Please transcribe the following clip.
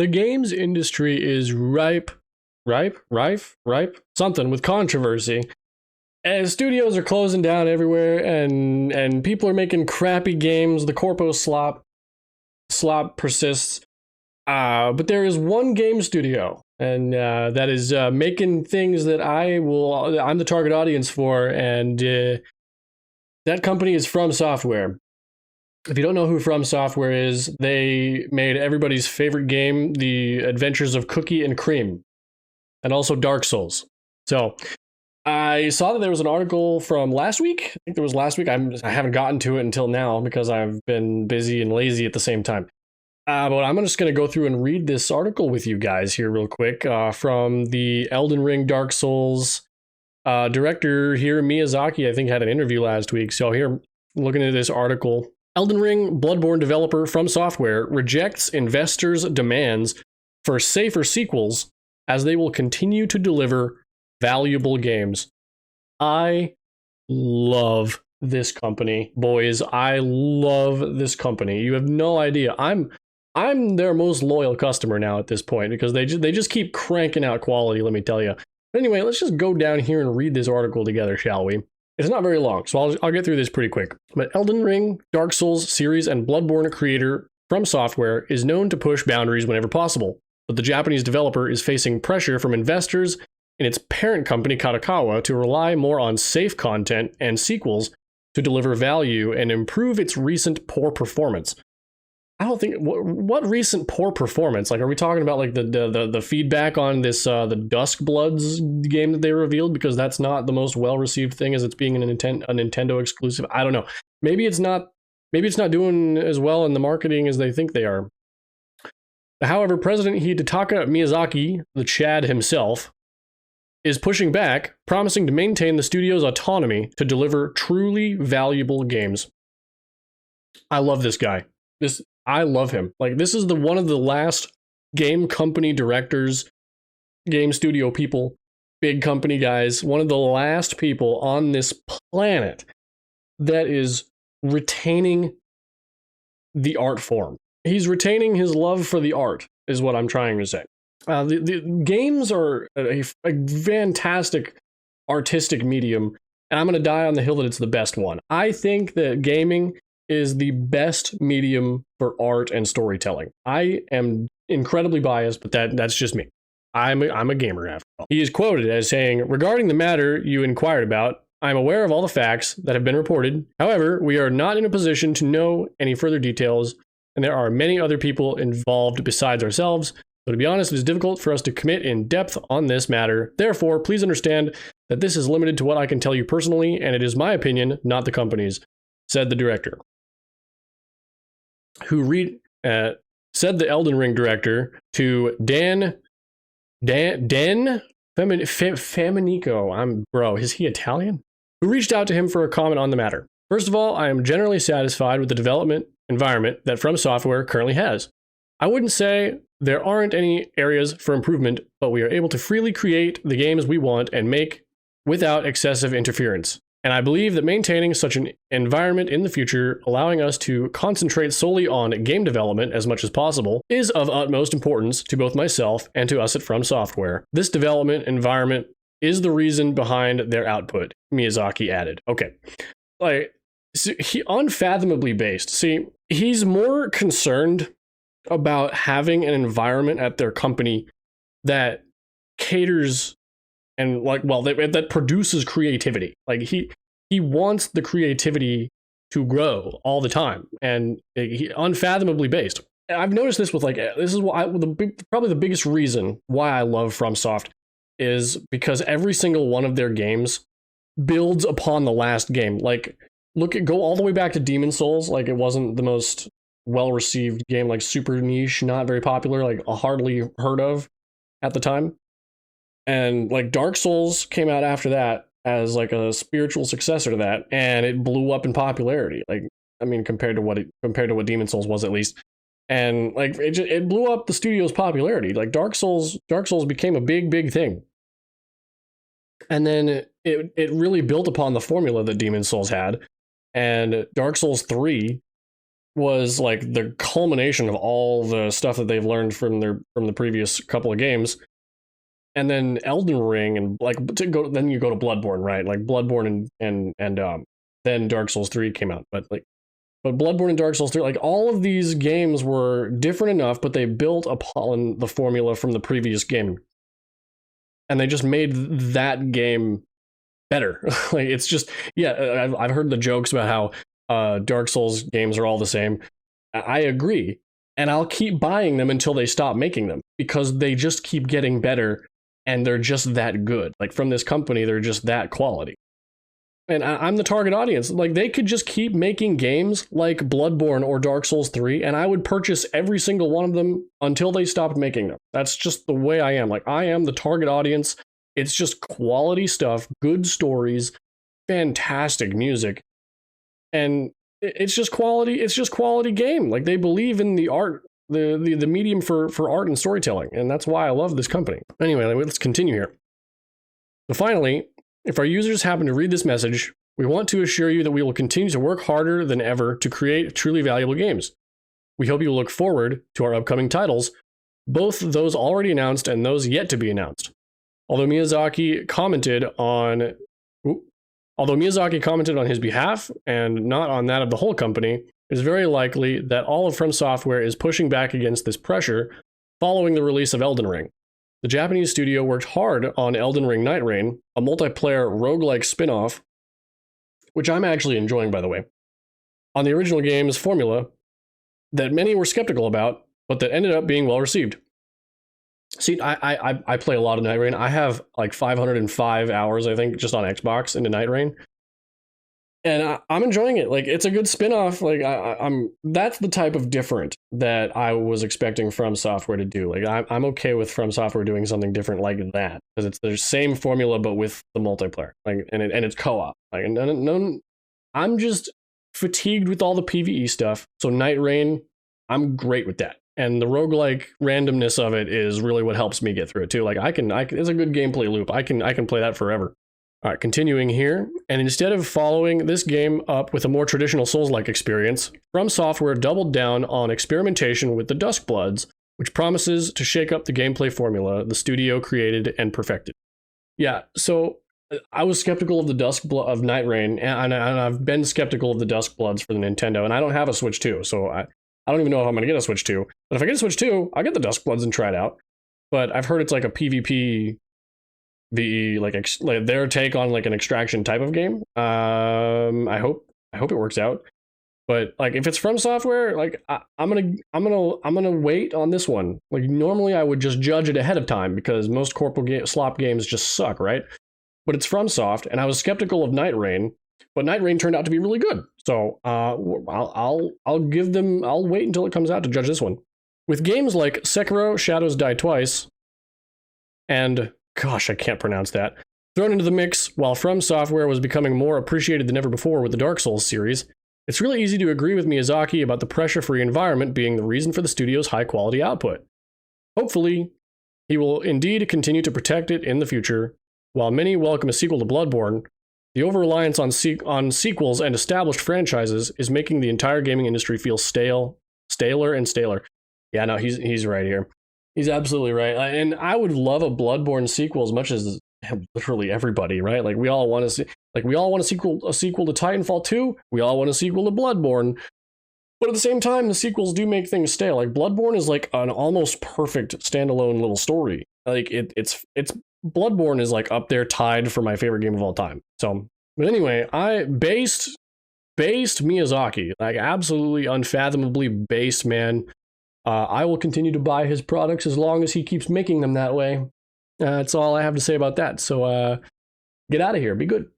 The games industry is rife, something with controversy. As studios are closing down everywhere, and people are making crappy games. The corpo slop persists. But there is one game studio, and that is making things that I'm the target audience for, and that company is From Software. If you don't know who From Software is, they made everybody's favorite game, The Adventures of Cookie and Cream, and also Dark Souls. So I saw that there was an article from last week. I think it was last week. I haven't gotten to it until now because I've been busy and lazy at the same time. But I'm just going to go through and read this article with you guys here real quick from the Elden Ring Dark Souls director here, Miyazaki. I think had an interview last week. So here, looking at this article, Elden Ring Bloodborne developer From Software rejects investors' demands for safer sequels as they will continue to deliver valuable games. I love this company, boys. I love this company. You have no idea. I'm their most loyal customer now at this point because they just keep cranking out quality, let me tell you. But anyway, let's just go down here and read this article together, shall we? It's not very long, so I'll get through this pretty quick. But Elden Ring, Dark Souls series, and Bloodborne creator From Software is known to push boundaries whenever possible. But the Japanese developer is facing pressure from investors in its parent company Kadokawa to rely more on safe content and sequels to deliver value and improve its recent poor performance. I don't think what recent poor performance. Like, are we talking about like the feedback on this the Dusk Bloods game that they revealed? Because that's not the most well received thing as it's being a Nintendo exclusive. I don't know. Maybe it's not doing as well in the marketing as they think they are. However, President Hidetaka Miyazaki, the Chad himself, is pushing back, promising to maintain the studio's autonomy to deliver truly valuable games. I love this guy. I love him. Like, this is one of the last game company directors, game studio people, big company guys, one of the last people on this planet that is retaining the art form. He's retaining his love for the art, is what I'm trying to say. The games are a fantastic artistic medium, and I'm going to die on the hill that it's the best one. I think that gaming is the best medium for art and storytelling. I am incredibly biased, but that's just me. I'm a gamer after all. He is quoted as saying, "Regarding the matter you inquired about, I am aware of all the facts that have been reported. However, we are not in a position to know any further details, and there are many other people involved besides ourselves. So to be honest, it is difficult for us to commit in depth on this matter. Therefore, please understand that this is limited to what I can tell you personally, and it is my opinion, not the company's," said the director. Said the Elden Ring director to Dan Feminico. Is he Italian? Who reached out to him for a comment on the matter. "First of all, I am generally satisfied with the development environment that From Software currently has. I wouldn't say there aren't any areas for improvement, but we are able to freely create the games we want and make without excessive interference. And I believe that maintaining such an environment in the future, allowing us to concentrate solely on game development as much as possible, is of utmost importance to both myself and to us at From Software. This development environment is the reason behind their output," Miyazaki added. Okay. Like, so he unfathomably based. See, he's more concerned about having an environment at their company that caters and that produces creativity. Like, he wants the creativity to grow all the time, and he unfathomably based. I've noticed this with this is why probably the biggest reason why I love FromSoft is because every single one of their games builds upon the last game. Like, go all the way back to Demon Souls. Like, it wasn't the most well-received game, like super niche, not very popular, like hardly heard of at the time. And like Dark Souls came out after that as like a spiritual successor to that, and it blew up in popularity. Like, I mean, compared to what Demon Souls was, at least. And like it blew up the studio's popularity. Like Dark Souls became a big thing. And then it really built upon the formula that Demon Souls had. And Dark Souls 3 was like the culmination of all the stuff that they've learned from the previous couple of games. And then Elden Ring, and like then you go to Bloodborne, right? Like Bloodborne and then Dark Souls 3 came out. But Bloodborne and Dark Souls 3, like all of these games were different enough, but they built upon the formula from the previous game. And they just made that game better. Like it's just, yeah, I've heard the jokes about how Dark Souls games are all the same. I agree. And I'll keep buying them until they stop making them, because they just keep getting better and they're just that good. Like from this company, they're just that quality. And I'm the target audience. Like they could just keep making games like Bloodborne or Dark Souls 3, and I would purchase every single one of them until they stopped making them. That's just the way I am. Like I am the target audience. It's just quality stuff, good stories, fantastic music. And it's just quality game. Like they believe in the art, the medium for art and storytelling, and that's why I love this company. Anyway, let's continue here. So finally, if our users happen to read this message, we want to assure you that we will continue to work harder than ever to create truly valuable games. We hope you will look forward to our upcoming titles, both those already announced and those yet to be announced. Although Miyazaki commented on his behalf and not on that of the whole company, it is very likely that all of From Software is pushing back against this pressure following the release of Elden Ring. The Japanese studio worked hard on Elden Ring Night Rain, a multiplayer roguelike spin-off, which I'm actually enjoying, by the way, on the original game's formula that many were skeptical about, but that ended up being well received. See, I play a lot of Night Rain. I have like 505 hours, I think, just on Xbox into Night Rain. And I'm enjoying it. Like, it's a good spin-off. Like, that's the type of different that I was expecting From Software to do. Like, I'm okay with From Software doing something different like that, because it's the same formula but with the multiplayer. Like, and it's co-op. Like, I'm just fatigued with all the PvE stuff. So Night Rain, I'm great with that. And the roguelike randomness of it is really what helps me get through it too. Like I can it's a good gameplay loop. I can play that forever. All right, continuing here. And instead of following this game up with a more traditional Souls-like experience, From Software doubled down on experimentation with the Duskbloods, which promises to shake up the gameplay formula the studio created and perfected. Yeah, so I was skeptical of of Night Rain, and I've been skeptical of the Duskbloods for the Nintendo, and I don't have a Switch 2, so I don't even know if I'm going to get a Switch 2. But if I get a Switch 2, I'll get the Duskbloods and try it out. But I've heard it's like a PvP VE, like their take on like an extraction type of game. I hope it works out. But like if it's From Software, like I'm gonna wait on this one. Like normally I would just judge it ahead of time because most slop games just suck, right? But it's FromSoft, and I was skeptical of Night Rain, but Night Rain turned out to be really good. So I'll wait until it comes out to judge this one. With games like Sekiro: Shadows Die Twice and gosh, I can't pronounce that, thrown into the mix while From Software was becoming more appreciated than ever before with the Dark Souls series, it's really easy to agree with Miyazaki about the pressure-free environment being the reason for the studio's high-quality output. Hopefully, he will indeed continue to protect it in the future. While many welcome a sequel to Bloodborne, the over-reliance on sequels and established franchises is making the entire gaming industry feel staler and staler. Yeah, no, he's right here. He's absolutely right. And I would love a Bloodborne sequel as much as literally everybody, right? Like we all want to see, a sequel to Titanfall 2. We all want a sequel to Bloodborne. But at the same time, the sequels do make things stale. Like Bloodborne is like an almost perfect standalone little story. Like it's Bloodborne is like up there tied for my favorite game of all time. So, but anyway, I based Miyazaki, like absolutely unfathomably based, man. I will continue to buy his products as long as he keeps making them that way. That's all I have to say about that. So get out of here. Be good.